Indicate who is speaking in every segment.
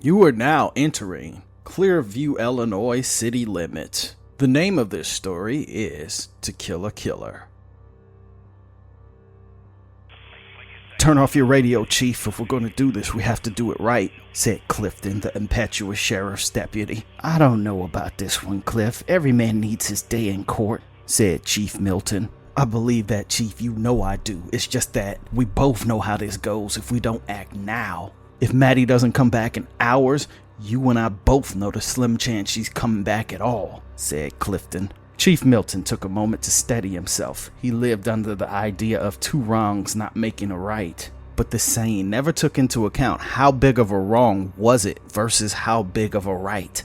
Speaker 1: You are now entering Clearview, Illinois city limits. The name of this story is To Kill a Killer. Turn off your radio, Chief. If we're going to do this, we have to do it right, said Clifton, the impetuous sheriff's deputy.
Speaker 2: I don't know about this one, Cliff. Every man needs his day in court, said Chief Milton.
Speaker 1: I believe that, Chief. You know I do. It's just that we both know how this goes if we don't act now. If Maddie doesn't come back in hours, you and I both know the slim chance she's coming back at all, said Clifton. Chief Milton took a moment to steady himself. He lived under the idea of two wrongs not making a right. But the saying never took into account how big of a wrong was it versus how big of a right.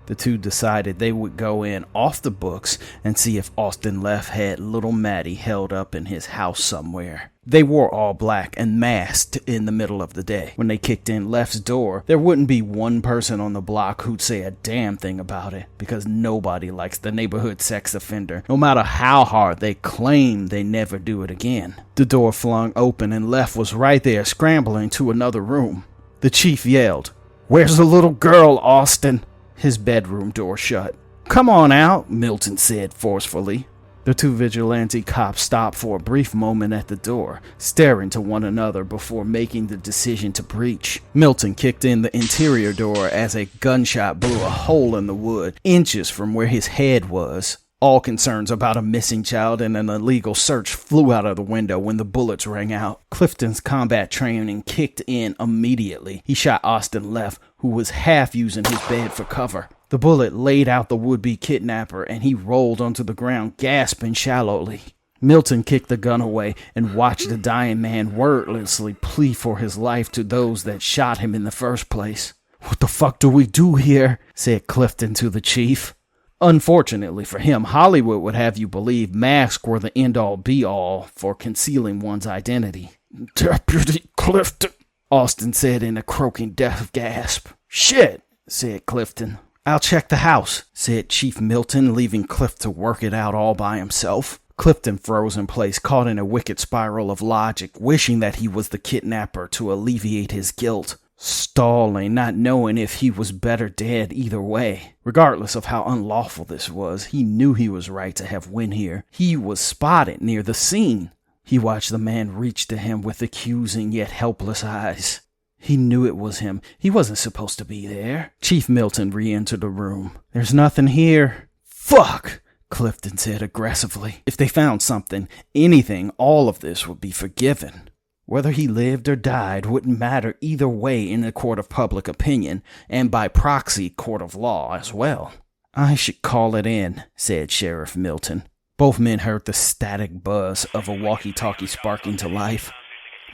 Speaker 1: The two decided they would go in off the books and see if Austin Leff had little Maddie held up in his house somewhere. They wore all black and masked in the middle of the day. When they kicked in Leff's door, there wouldn't be one person on the block who'd say a damn thing about it, because nobody likes the neighborhood sex offender, no matter how hard they claim they never do it again. The door flung open and Leff was right there, scrambling to another room. The chief yelled, "Where's the little girl, Austin?" His bedroom door shut. "Come on out," Milton said forcefully. The two vigilante cops stopped for a brief moment at the door, staring to one another before making the decision to breach. Milton kicked in the interior door as a gunshot blew a hole in the wood, inches from where his head was. All concerns about a missing child and an illegal search flew out of the window when the bullets rang out. Clifton's combat training kicked in immediately. He shot Austin Leff, who was half using his bed for cover. The bullet laid out the would-be kidnapper, and he rolled onto the ground, gasping shallowly. Milton kicked the gun away and watched the dying man wordlessly plead for his life to those that shot him in the first place. "What the fuck do we do here?" said Clifton to the chief. Unfortunately for him, Hollywood would have you believe masks were the end-all be-all for concealing one's identity. "Deputy Clifton," Austin said in a croaking death gasp. "Shit," said Clifton. "I'll check the house," said Chief Milton, leaving Cliff to work it out all by himself. Clifton froze in place, caught in a wicked spiral of logic, wishing that he was the kidnapper to alleviate his guilt. Stalling, not knowing if he was better dead either way. Regardless of how unlawful this was, he knew he was right to have Win here. He was spotted near the scene. He watched the man reach to him with accusing yet helpless eyes. He knew it was him. He wasn't supposed to be there. Chief Milton re-entered the room. "There's nothing here." "Fuck!" Clifton said aggressively. If they found something, anything, all of this would be forgiven. Whether he lived or died wouldn't matter either way in the court of public opinion, and by proxy, court of law as well. "I should call it in," said Sheriff Milton. Both men heard the static buzz of a walkie-talkie sparking to life.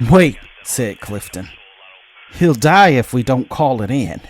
Speaker 1: "Wait," said Clifton. "He'll die if we don't call it in."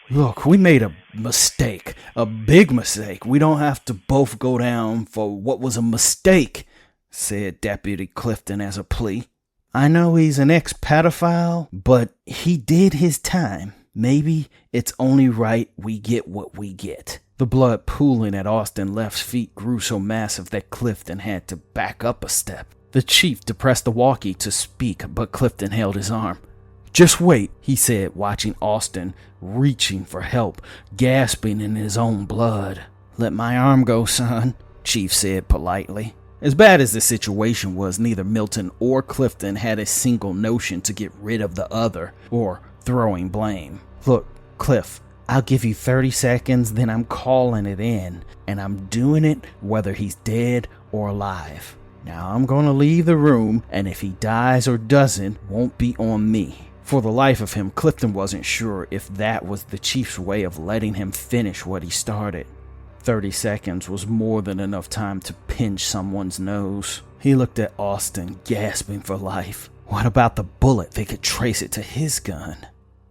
Speaker 1: "Look, we made a mistake, a big mistake. We don't have to both go down for what was a mistake," said Deputy Clifton as a plea. "I know he's an ex-pedophile, but he did his time. Maybe it's only right we get what we get." The blood pooling at Austin Leff's feet grew so massive that Clifton had to back up a step. The chief depressed the walkie to speak, but Clifton held his arm. "Just wait," he said, watching Austin reaching for help, gasping in his own blood. "Let my arm go, son," Chief said politely. As bad as the situation was, neither Milton or Clifton had a single notion to get rid of the other, or throwing blame. "Look, Cliff, I'll give you 30 seconds, then I'm calling it in, and I'm doing it whether he's dead or alive. Now I'm going to leave the room, and if he dies or doesn't, won't be on me." For the life of him, Clifton wasn't sure if that was the chief's way of letting him finish what he started. 30 seconds was more than enough time to pinch someone's nose. He looked at Austin, gasping for life. What about the bullet? They could trace it to his gun.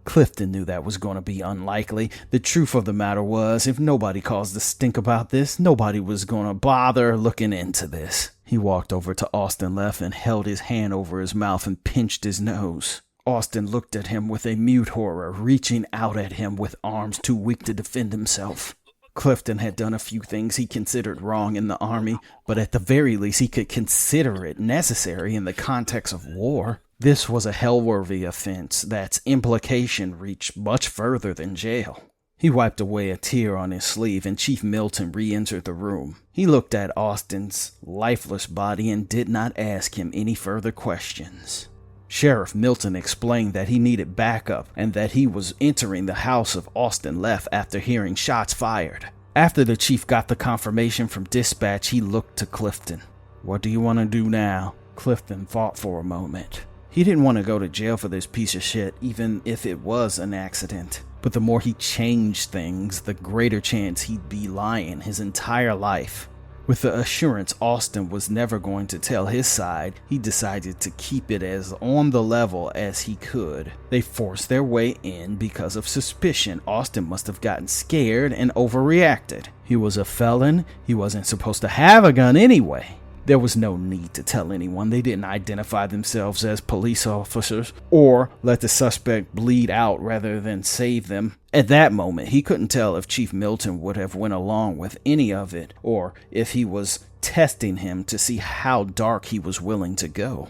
Speaker 1: Clifton knew that was going to be unlikely. The truth of the matter was, if nobody caused a stink about this, nobody was going to bother looking into this. He walked over to Austin Leff and held his hand over his mouth and pinched his nose. Austin looked at him with a mute horror, reaching out at him with arms too weak to defend himself. Clifton had done a few things he considered wrong in the army, but at the very least he could consider it necessary in the context of war. This was a hell-worthy offense that's implication reached much further than jail. He wiped away a tear on his sleeve and Chief Milton re-entered the room. He looked at Austin's lifeless body and did not ask him any further questions. Sheriff Milton explained that he needed backup and that he was entering the house if Austin left after hearing shots fired. After the chief got the confirmation from dispatch, he looked to Clifton. "What do you want to do now?" Clifton thought for a moment. He didn't want to go to jail for this piece of shit, even if it was an accident. But the more he changed things, the greater chance he'd be lying his entire life. With the assurance Austin was never going to tell his side, he decided to keep it as on the level as he could. They forced their way in because of suspicion. Austin must have gotten scared and overreacted. He was a felon. He wasn't supposed to have a gun anyway. There was no need to tell anyone. They didn't identify themselves as police officers or let the suspect bleed out rather than save them. At that moment, he couldn't tell if Chief Milton would have went along with any of it or if he was testing him to see how dark he was willing to go.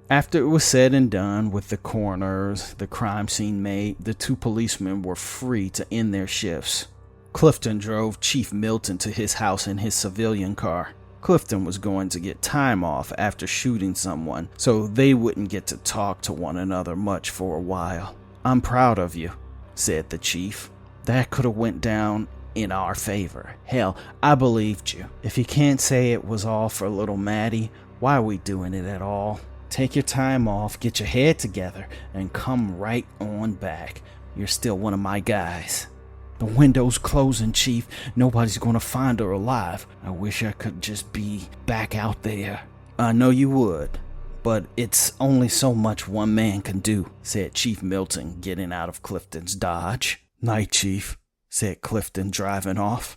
Speaker 1: After it was said and done with the coroners, the crime scene made, the two policemen were free to end their shifts. Clifton drove Chief Milton to his house in his civilian car. Clifton was going to get time off after shooting someone, so they wouldn't get to talk to one another much for a while. "I'm proud of you," said the chief. "That could have went down in our favor. Hell, I believed you. If you can't say it was all for little Maddie, why are we doing it at all? Take your time off, get your head together, and come right on back. You're still one of my guys." "The window's closing, Chief. Nobody's gonna find her alive. I wish I could just be back out there." "I know you would, but it's only so much one man can do," said Chief Milton, getting out of Clifton's Dodge. "Night, Chief," said Clifton, driving off.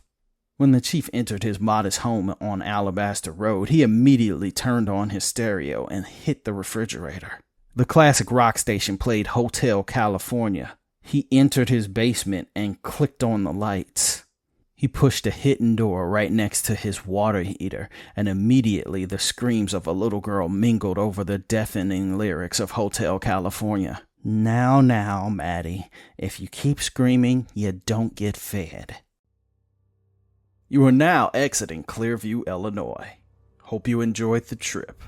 Speaker 1: When the chief entered his modest home on Alabaster Road, he immediately turned on his stereo and hit the refrigerator. The classic rock station played Hotel California. He entered his basement and clicked on the lights. He pushed a hidden door right next to his water heater, and immediately the screams of a little girl mingled over the deafening lyrics of Hotel California. Now, Maddie, if you keep screaming, you don't get fed." You are now exiting Clearview, Illinois. Hope you enjoyed the trip.